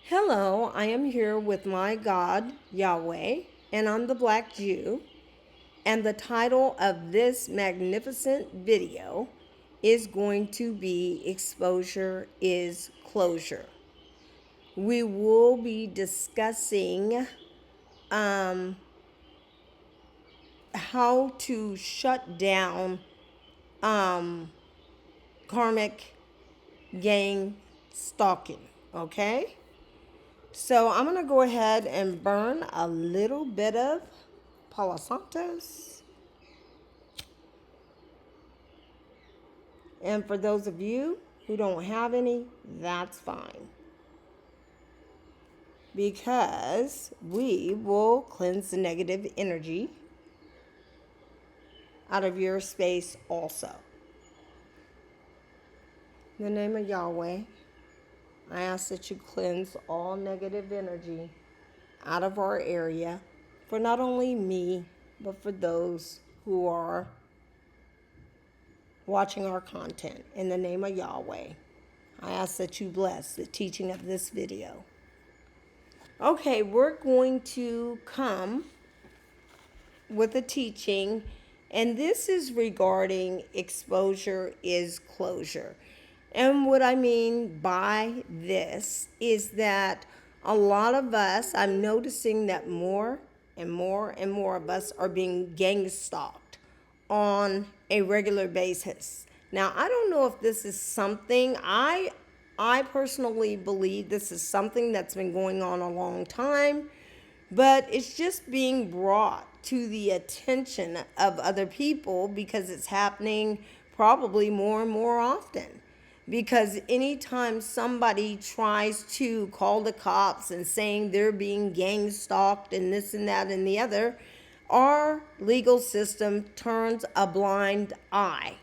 Hello, I am here with my God, Yahweh, and I'm the Black Jew. And the title of this magnificent video is going to be Exposure is Closure. We will be discussing how to shut down karmic gang stalking, okay? So I'm going to go ahead and burn a little bit of Palo Santos. And for those of you who don't have any, that's fine. Because we will cleanse the negative energy out of your space also. In the name of Yahweh, I ask that you cleanse all negative energy out of our area for not only me, but for those who are watching our content. In the name of Yahweh, I ask that you bless the teaching of this video. Okay, we're going to come with a teaching, and this is regarding exposure is closure. And what I mean by this is that a lot of us, I'm noticing that more and more and more of us are being gang stalked on a regular basis. Now, I don't know if this is something I personally believe this is something that's been going on a long time, but it's just being brought to the attention of other people because it's happening probably more and more often. Because anytime somebody tries to call the cops and saying they're being gang stalked and this and that and the other, our legal system turns a blind eye.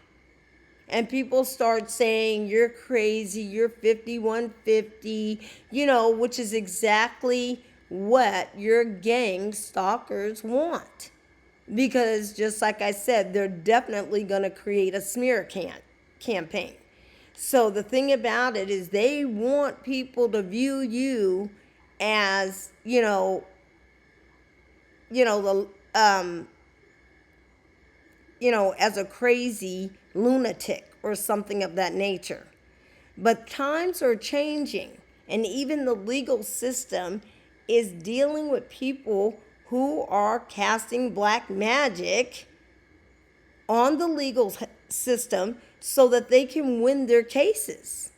And people start saying, you're crazy, you're 5150, which is exactly what your gang stalkers want. Because just like I said, they're definitely going to create a smear campaign. So the thing about it is they want people to view you as, as a crazy lunatic or something of that nature. But times are changing, and even the legal system is dealing with people who are casting black magic on the legal system so that they can win their cases.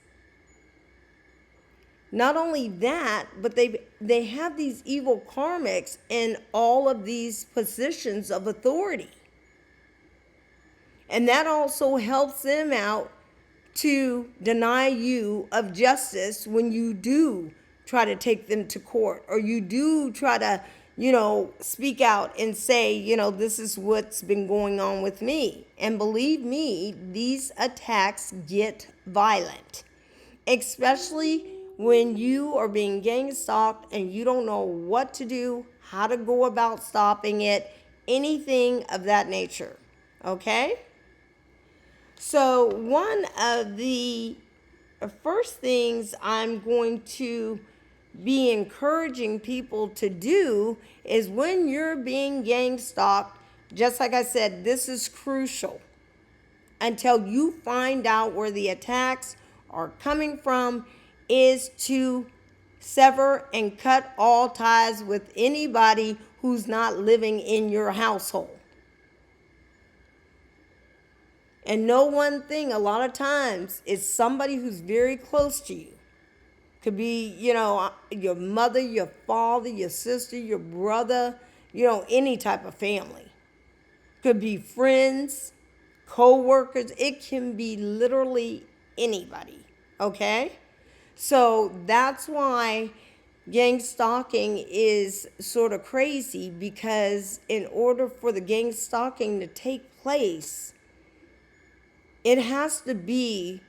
Not only that, but they have these evil karmics in all of these positions of authority. And that also helps them out to deny you of justice when you do try to take them to court, or you do try to, speak out and say, this is what's been going on with me. And believe me, these attacks get violent, especially when you are being gang stalked and you don't know what to do, how to go about stopping it, anything of that nature. Okay? So one of the first things I'm going to be encouraging people to do is when you're being gang stalked, just like I said, this is crucial until you find out where the attacks are coming from, is to sever and cut all ties with anybody who's not living in your household. And know one thing, a lot of times it's somebody who's very close to you. Could be, your mother, your father, your sister, your brother, any type of family. Could be friends, co-workers. It can be literally anybody, okay? So that's why gang stalking is sort of crazy, because in order for the gang stalking to take place, it has to be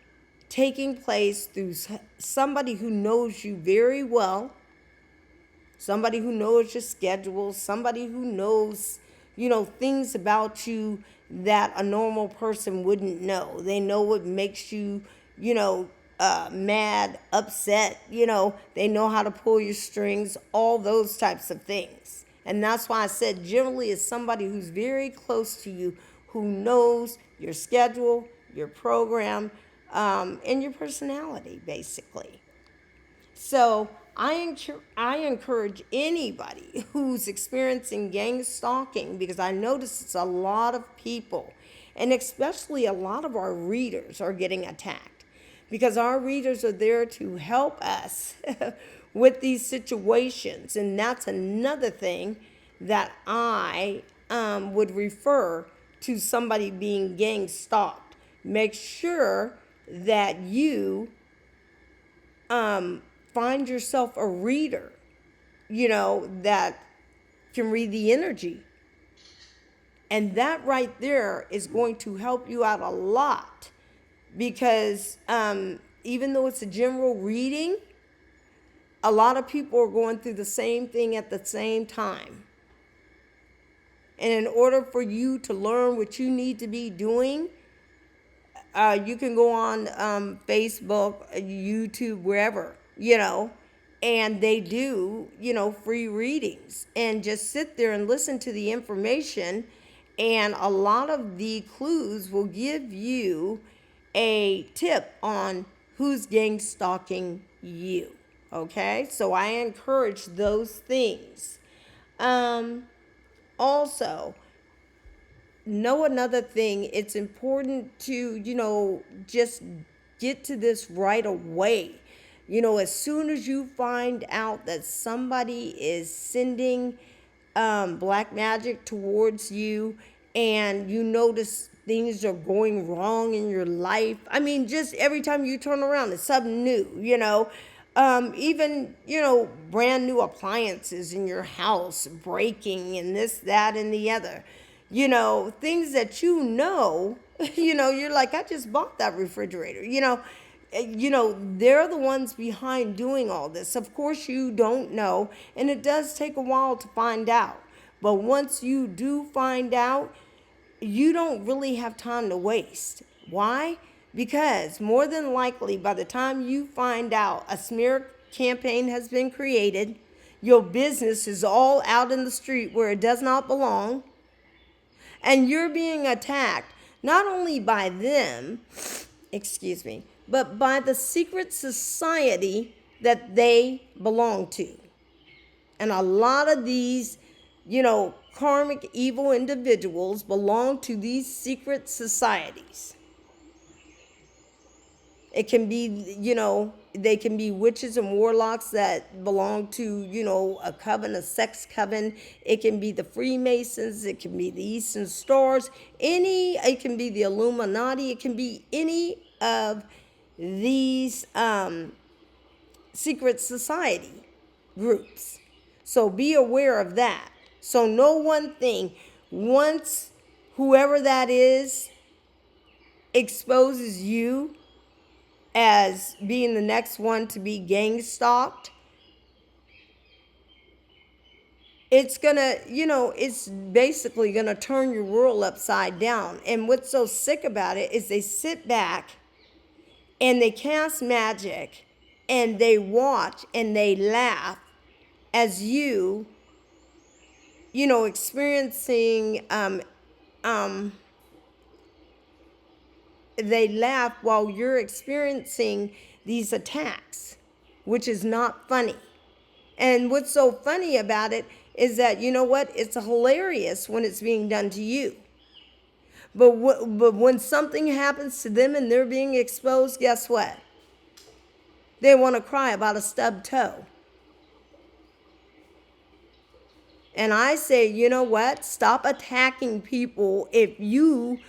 taking place through somebody who knows you very well, somebody who knows your schedule, somebody who knows, things about you that a normal person wouldn't know. They know what makes you, mad, upset. They know how to pull your strings, all those types of things. And that's why I said generally it's somebody who's very close to you, who knows your schedule, your program, and your personality, basically. So I encourage anybody who's experiencing gang stalking, because I notice it's a lot of people, and especially a lot of our readers are getting attacked, because our readers are there to help us with these situations. And that's another thing that I would refer to somebody being gang stalked. Make sure that you find yourself a reader, that can read the energy. And that right there is going to help you out a lot, because even though it's a general reading, a lot of people are going through the same thing at the same time. And in order for you to learn what you need to be doing, you can go on Facebook, YouTube, wherever, and they do, free readings, and just sit there and listen to the information. And a lot of the clues will give you a tip on who's gang stalking you. Okay, so I encourage those things. Also, know another thing, it's important to, just get to this right away. As soon as you find out that somebody is sending black magic towards you, and you notice things are going wrong in your life. I mean, just every time you turn around, it's something new, even, brand new appliances in your house breaking, and this, that, and the other. Things that you're like, I just bought that refrigerator. They're the ones behind doing all this. Of course, you don't know, and it does take a while to find out. But once you do find out, you don't really have time to waste. Why? Because more than likely, by the time you find out a smear campaign has been created, your business is all out in the street where it does not belong, and you're being attacked not only by them, but by the secret society that they belong to. And a lot of these, karmic evil individuals belong to these secret societies. It can be, they can be witches and warlocks that belong to, a coven, a sex coven. It can be the Freemasons. It can be the Eastern Stars. It can be the Illuminati. It can be any of these secret society groups. So be aware of that. So know one thing: once whoever that is exposes you as being the next one to be gang stalked, it's gonna, it's basically gonna turn your world upside down. And what's so sick about it is they sit back and they cast magic and they watch and they laugh as experiencing, they laugh while you're experiencing these attacks, which is not funny. And what's so funny about it is that, it's hilarious when it's being done to you. But when something happens to them and they're being exposed, guess what? They want to cry about a stubbed toe. And I say, you know what? Stop attacking people if you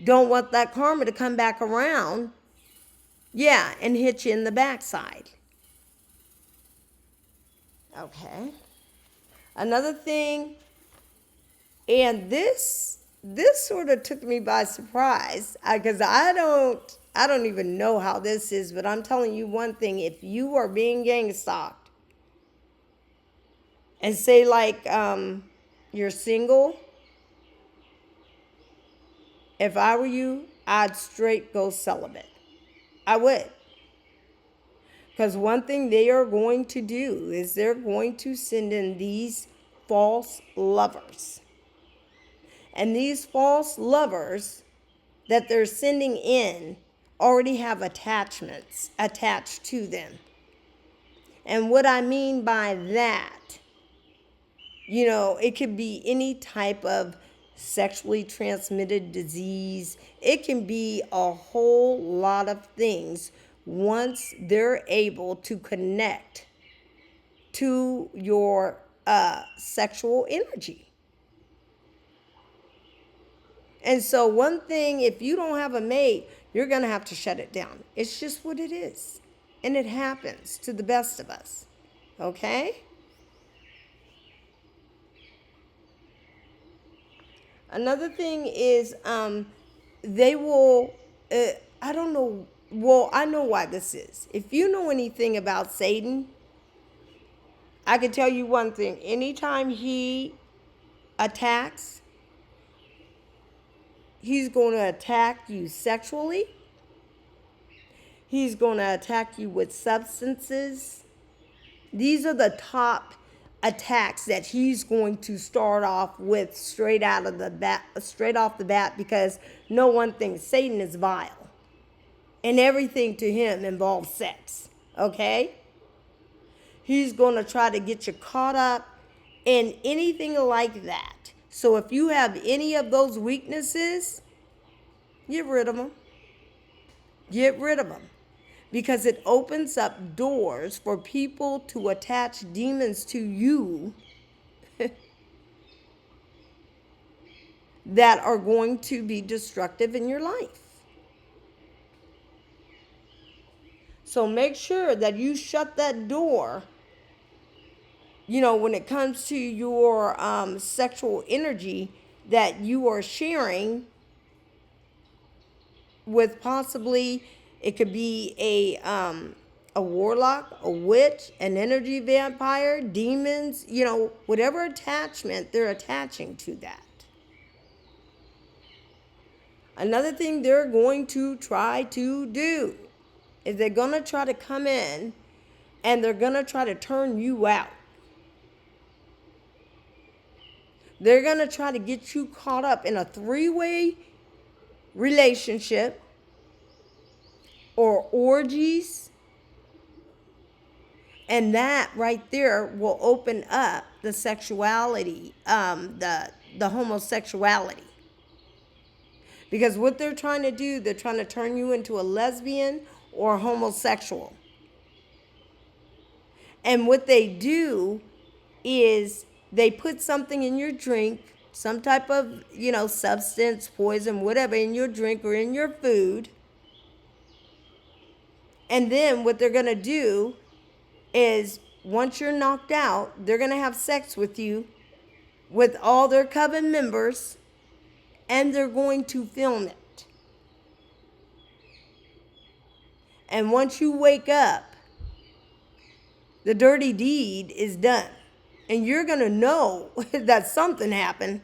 don't want that karma to come back around. Yeah, and hit you in the backside. Okay. Another thing, and this sort of took me by surprise, because I don't even know how this is, but I'm telling you one thing: if you are being gang stalked, and say like you're single, if I were you, I'd straight go celibate. I would. Because one thing they are going to do is they're going to send in these false lovers. And these false lovers that they're sending in already have attachments attached to them. And what I mean by that, it could be any type of sexually transmitted disease. It can be a whole lot of things once they're able to connect to your sexual energy. And so one thing, if you don't have a mate, you're going to have to shut it down. It's just what it is. And it happens to the best of us. Okay? Another thing is they will, I don't know, well, I know why this is. If you know anything about Satan, I can tell you one thing. Anytime he attacks, he's going to attack you sexually. He's going to attack you with substances. These are the top attacks that he's going to start off with straight off the bat, because no one thinks Satan is vile. And everything to him involves sex. Okay? He's going to try to get you caught up in anything like that. So if you have any of those weaknesses, get rid of them. Get rid of them. Because it opens up doors for people to attach demons to you that are going to be destructive in your life. So make sure that you shut that door, when it comes to your sexual energy that you are sharing with possibly, it could be a warlock, a witch, an energy vampire, demons, whatever attachment they're attaching to that. Another thing they're going to try to do is they're going to try to come in and they're going to try to turn you out. They're going to try to get you caught up in a 3-way relationship or orgies. And that right there will open up the sexuality, the homosexuality. Because what they're trying to do, they're trying to turn you into a lesbian or a homosexual. And what they do is they put something in your drink, some type of, substance, poison, whatever, in your drink or in your food. And then what they're going to do is, once you're knocked out, they're going to have sex with you, with all their coven members, and they're going to film it. And once you wake up, the dirty deed is done. And you're going to know that something happened.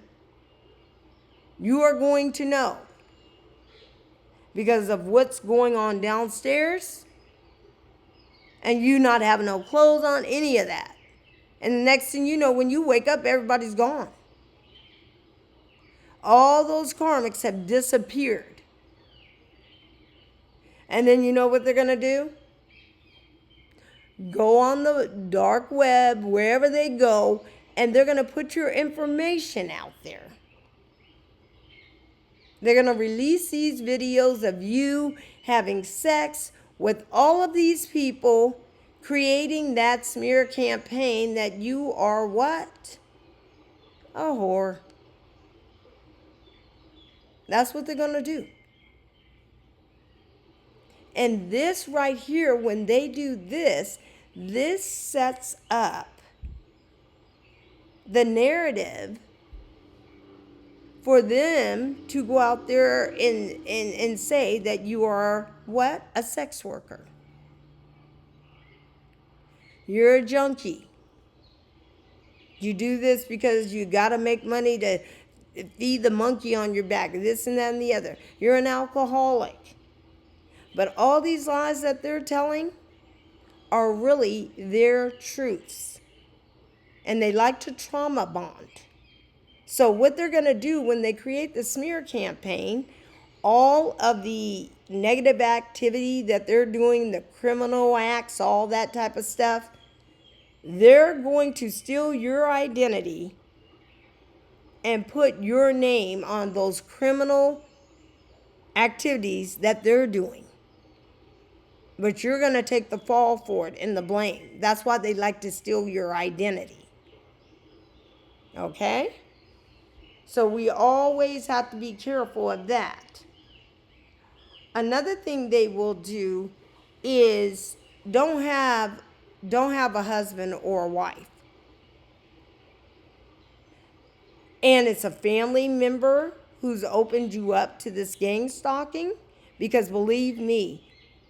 You are going to know. Because of what's going on downstairs. And you not having no clothes on, any of that. And the next thing you know, when you wake up, everybody's gone. All those karmics have disappeared. And then you know what they're going to do? Go on the dark web, wherever they go, and they're going to put your information out there. They're going to release these videos of you having sex with all of these people, creating that smear campaign that you are what? A whore. That's what they're going to do. And this right here, when they do this, this sets up the narrative for them to go out there and say that you are what? A sex worker. You're a junkie. You do this because you got to make money to feed the monkey on your back, this and that and the other. You're an alcoholic. But all these lies that they're telling are really their truths. And they like to trauma bond. So what they're going to do when they create the smear campaign, all of the negative activity that they're doing, the criminal acts, all that type of stuff, they're going to steal your identity and put your name on those criminal activities that they're doing. But you're going to take the fall for it and the blame. That's why they like to steal your identity. Okay? So we always have to be careful of that. Another thing they will do is don't have a husband or a wife. And it's a family member who's opened you up to this gang stalking, because believe me,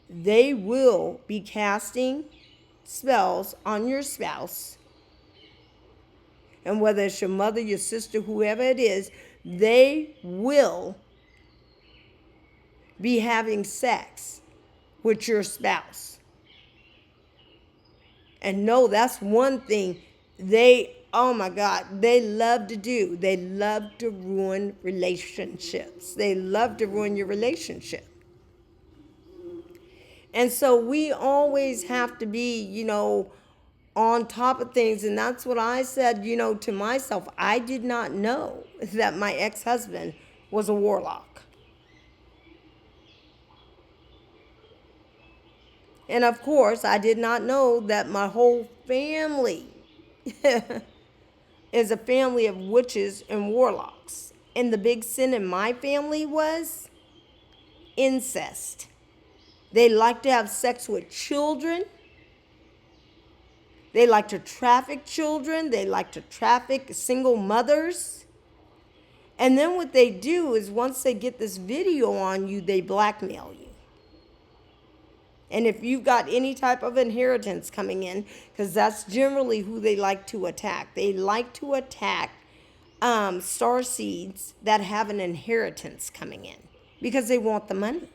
they will be casting spells on your spouse. And whether it's your mother, your sister, whoever it is, they will be having sex with your spouse. And no, that's one thing oh my God, they love to do. They love to ruin relationships. They love to ruin your relationship. And so we always have to be, on top of things. And that's what I said, to myself. I did not know that my ex-husband was a warlock. And of course, I did not know that my whole family is a family of witches and warlocks. And the big sin in my family was incest. They like to have sex with children. They like to traffic children. They like to traffic single mothers. And then what they do is once they get this video on you, they blackmail you. And if you've got any type of inheritance coming in, because that's generally who they like to attack. They like to attack star seeds that have an inheritance coming in because they want the money.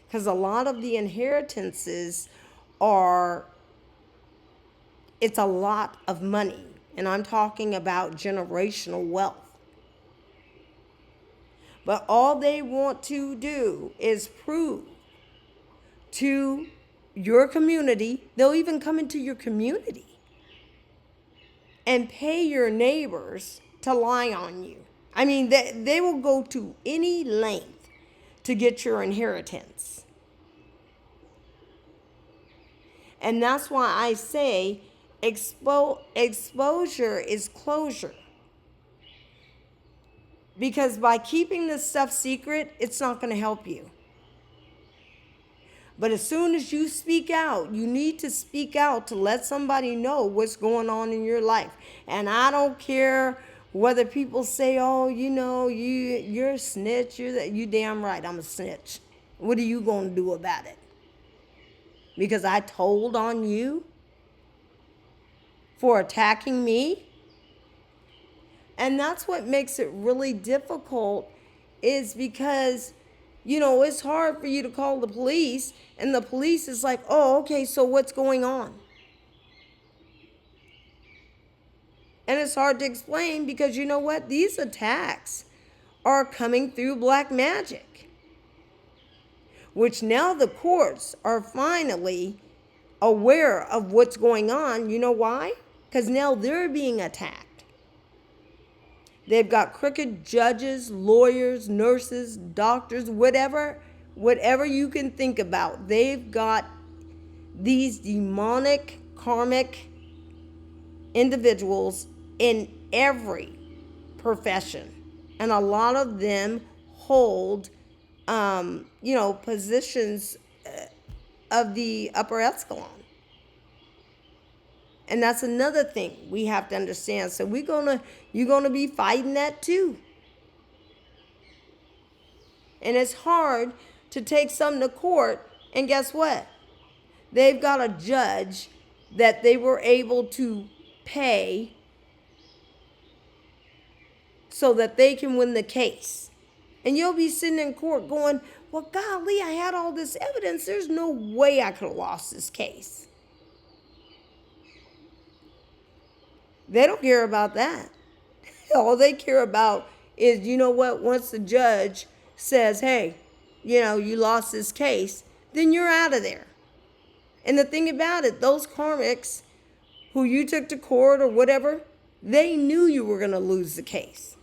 Because a lot of the inheritances it's a lot of money. And I'm talking about generational wealth. But all they want to do is prove to your community, they'll even come into your community and pay your neighbors to lie on you. I mean, they will go to any length to get your inheritance. And that's why I say exposure is closure. Because by keeping this stuff secret, it's not going to help you. But as soon as you speak out, you need to speak out to let somebody know what's going on in your life. And I don't care whether people say, oh, you're a snitch. You damn right, I'm a snitch. What are you going to do about it? Because I told on you for attacking me? And that's what makes it really difficult, is because, it's hard for you to call the police, and the police is like, oh, okay, so what's going on? And it's hard to explain because you know what? These attacks are coming through black magic, which now the courts are finally aware of what's going on. You know why? Because now they're being attacked. They've got crooked judges, lawyers, nurses, doctors, whatever you can think about. They've got these demonic, karmic individuals in every profession. And a lot of them hold, positions of the upper echelon. And that's another thing we have to understand. So you're gonna be fighting that too. And it's hard to take something to court, and guess what? They've got a judge that they were able to pay so that they can win the case. And you'll be sitting in court going, well, golly, I had all this evidence. There's no way I could have lost this case. They don't care about that. All they care about is, you know what, once the judge says, hey, you lost this case, then you're out of there. And the thing about it, those karmics who you took to court or whatever, they knew you were going to lose the case.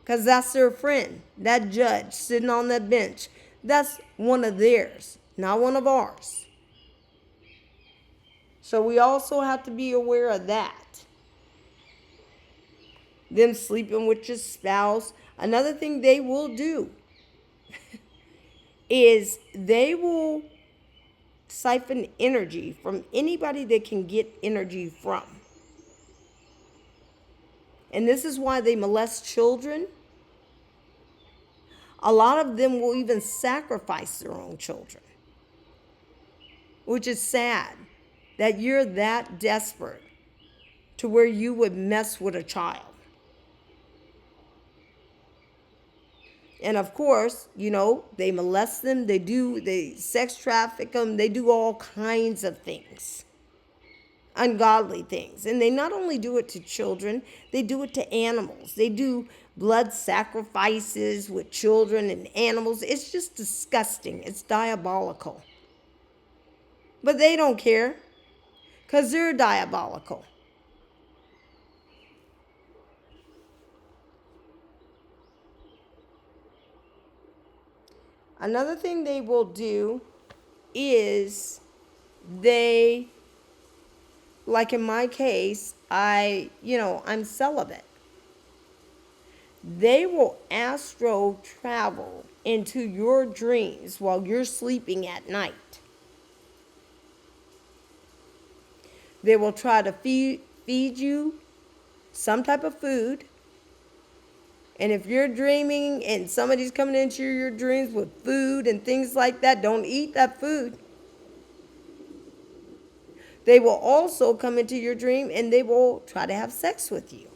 Because that's their friend, that judge sitting on that bench. That's one of theirs, not one of ours. So we also have to be aware of that. Them sleeping with your spouse. Another thing they will do is they will siphon energy from anybody they can get energy from. And this is why they molest children. A lot of them will even sacrifice their own children, which is sad that you're that desperate to where you would mess with a child. And of course, they molest them, they sex traffic them, they do all kinds of things, ungodly things. And they not only do it to children, they do it to animals. They do blood sacrifices with children and animals. It's just disgusting. It's diabolical. But they don't care because they're diabolical. Another thing they will do is like in my case, I'm celibate. They will astro travel into your dreams while you're sleeping at night. They will try to feed you some type of food. And if you're dreaming and somebody's coming into your dreams with food and things like that, don't eat that food. They will also come into your dream and they will try to have sex with you.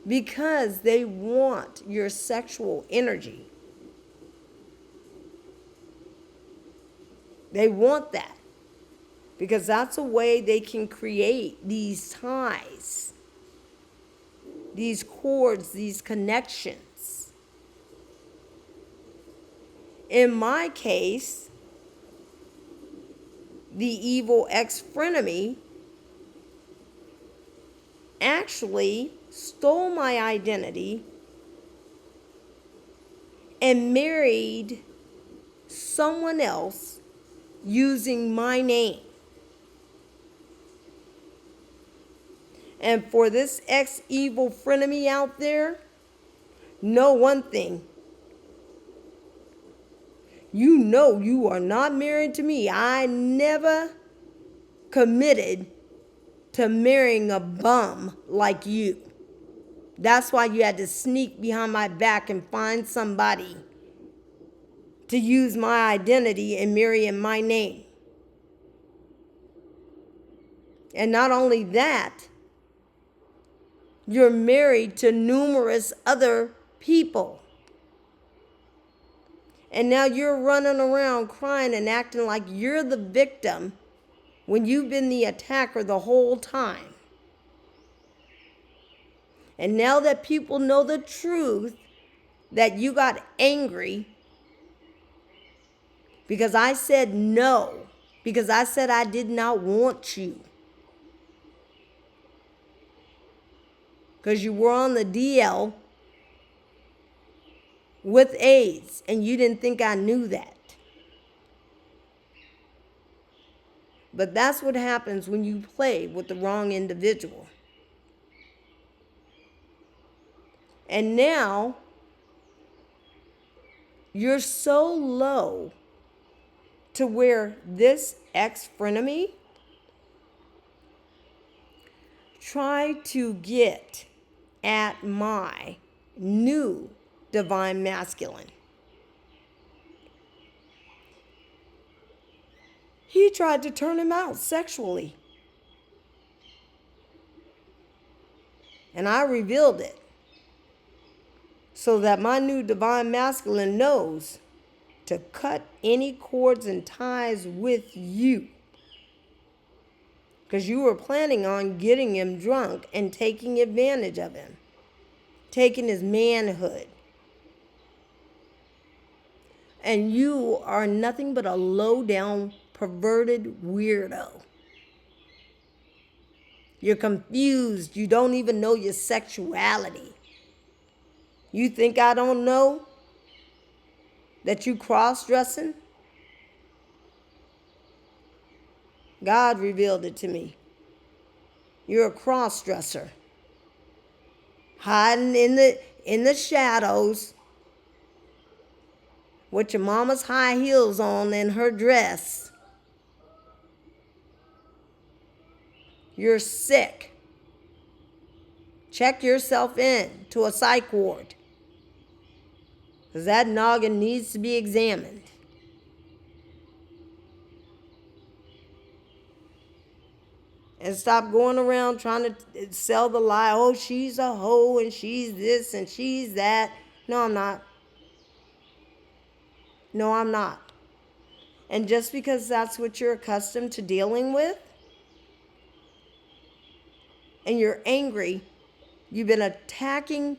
Because they want your sexual energy. They want that. Because that's a way they can create these ties. These cords, these connections. In my case, the evil ex-frenemy actually stole my identity and married someone else using my name. And for this ex-evil frenemy out there, know one thing. You know you are not married to me. I never committed to marrying a bum like you. That's why you had to sneak behind my back and find somebody to use my identity and marry in my name. And not only that, you're married to numerous other people. And now you're running around crying and acting like you're the victim when you've been the attacker the whole time. And now that people know the truth, that you got angry because I said no, because I said I did not want you. Because you were on the DL with AIDS and you didn't think I knew that. But that's what happens when you play with the wrong individual. And now you're so low to where this ex-frenemy tried to get at my new divine masculine. He tried to turn him out sexually. And I revealed it. so that my new divine masculine knows to cut any cords and ties with you. Because you were planning on getting him drunk and taking advantage of him, taking his manhood. And you are nothing but a low-down, perverted weirdo. You're confused. You don't even know your sexuality. You think I don't know that you cross-dressing? God revealed it to me. You're a cross-dresser, hiding in the shadows with your mama's high heels on and her dress. You're sick. Check yourself in to a psych ward, because that noggin needs to be examined. And stop going around trying to sell the lie. Oh, she's a hoe and she's this and she's that. No, I'm not. No, I'm not. And just because that's what you're accustomed to dealing with, and you're angry, you've been attacking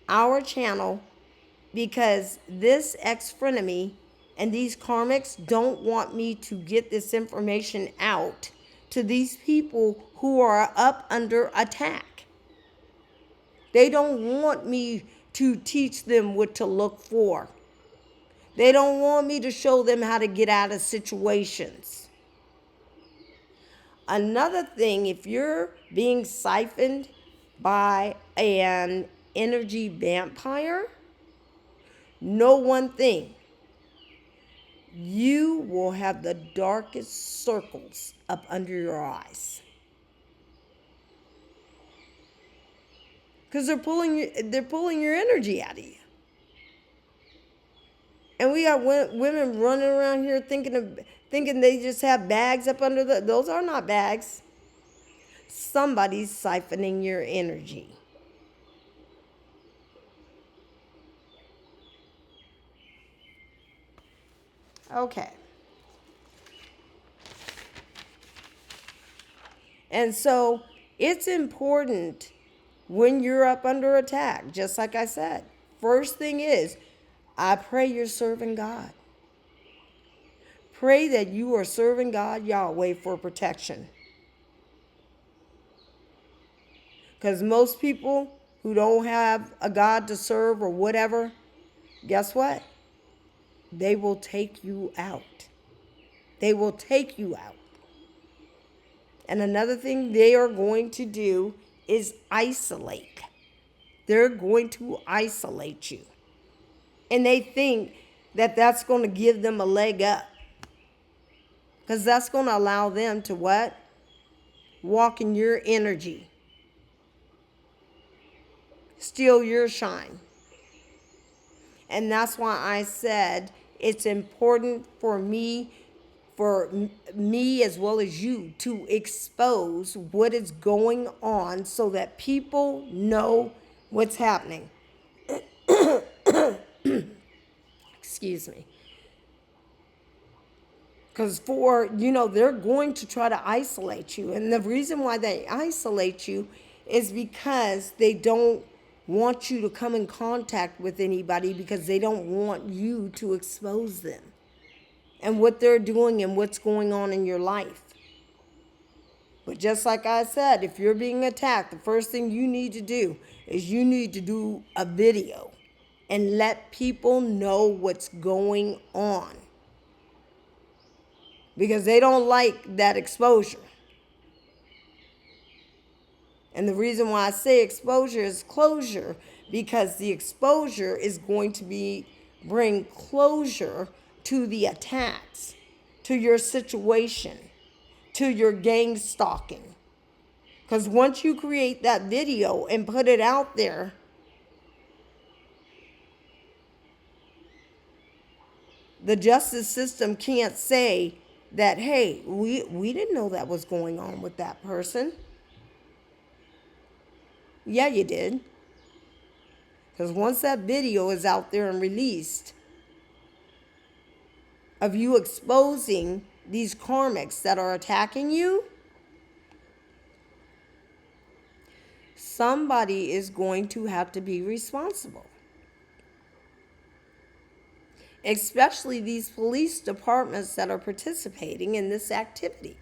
our channel because this ex-frenemy and these karmics don't want me to get this information out to these people who are up under attack. They don't want me to teach them what to look for. They don't want me to show them how to get out of situations. Another thing, if you're being siphoned by an energy vampire, know one thing. You will have the darkest circles up under your eyes. Because they're pulling your energy out of you. And we got women running around here thinking they just have bags up under those are not bags. Somebody's siphoning your energy. Okay. And so it's important when you're up under attack, just like I said. First thing is, I pray you're serving God. Pray that you are serving God Yahweh for protection. Because most people who don't have a God to serve or whatever, guess what? They will take you out. They will take you out. And another thing they are going to do is isolate. They're going to isolate you. And they think that that's going to give them a leg up. Because that's going to allow them to what? Walk in your energy. Steal your shine. And that's why I said it's important for me as well as you to expose what is going on so that people know what's happening. Excuse me. Because they're going to try to isolate you. And the reason why they isolate you is because they don't want you to come in contact with anybody, because they don't want you to expose them and what they're doing and what's going on in your life. But just like I said, if you're being attacked, the first thing you need to do is you need to do a video and let people know what's going on. Because they don't like that exposure. And the reason why I say exposure is closure, because the exposure is going to bring closure to the attacks, to your situation, to your gang stalking. Because once you create that video and put it out there, the justice system can't say that, hey, we didn't know that was going on with that person. Yeah, you did. Because once that video is out there and released of you exposing these karmics that are attacking you, somebody is going to have to be responsible. Especially these police departments that are participating in this activity.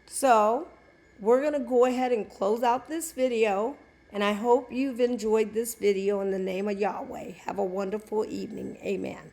So, we're going to go ahead and close out this video. And I hope you've enjoyed this video in the name of Yahweh. Have a wonderful evening. Amen.